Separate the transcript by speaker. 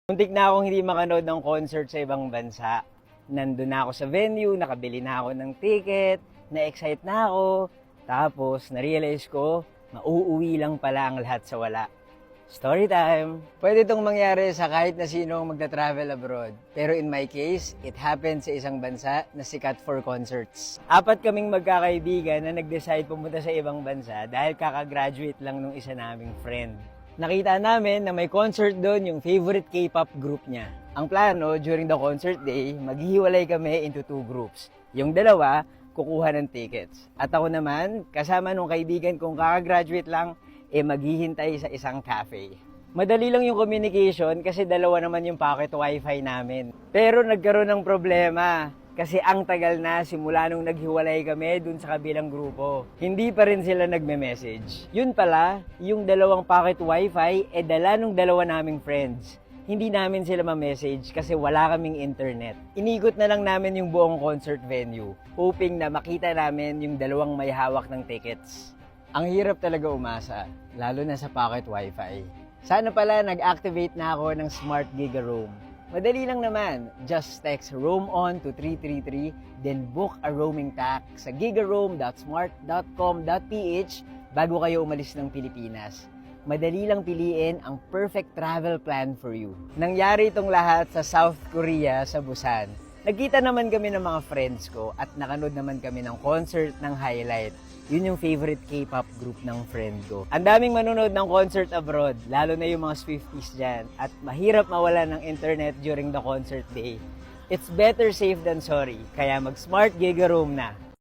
Speaker 1: Muntik na akong hindi makanood ng concert sa ibang bansa. Nandun na ako sa venue, nakabili na ako ng ticket, na-excite na ako. Tapos, na-realize ko, mauuwi lang pala ang lahat sa wala. Story time! Pwede itong mangyari sa kahit na sino magta-travel abroad. Pero in my case, it happened sa isang bansa na sikat for concerts. 4 kaming magkakaibigan na nag-decide pumunta sa ibang bansa dahil kakagraduate lang nung isa naming friend. Nakita namin na may concert doon yung favorite K-pop group niya. Ang plano, during the concert day, maghihiwalay kami into 2 groups. Yung dalawa, kukuha ng tickets. At ako naman, kasama nung kaibigan kong kakagraduate lang, maghihintay sa isang cafe. Madali lang yung communication kasi dalawa naman yung pocket wifi namin. Pero nagkaroon ng problema. Kasi ang tagal na simula nung naghiwalay kami dun sa kabilang grupo. Hindi pa rin sila nagme-message. Yun pala, yung dalawang pocket wifi, dala nung dalawa naming friends. Hindi namin sila ma-message kasi wala kaming internet. Inikot na lang namin yung buong concert venue, hoping na makita namin yung dalawang may hawak ng tickets. Ang hirap talaga umasa, lalo na sa pocket wifi. Sana pala nag-activate na ako ng Smart Giga Roam. Madali lang naman, just text RoamOn to 333, then book a roaming pack sa gigaroam.smart.com.ph bago kayo umalis ng Pilipinas. Madali lang piliin ang perfect travel plan for you. Nangyari itong lahat sa South Korea, sa Busan. Nagkita naman kami ng mga friends ko at nakanood naman kami ng concert ng Highlight. Yun yung favorite K-pop group ng friend ko. Ang daming manonood ng concert abroad, lalo na yung mga Swifties dyan. At mahirap mawala ng internet during the concert day. It's better safe than sorry, kaya mag-Smart Giga Roam na.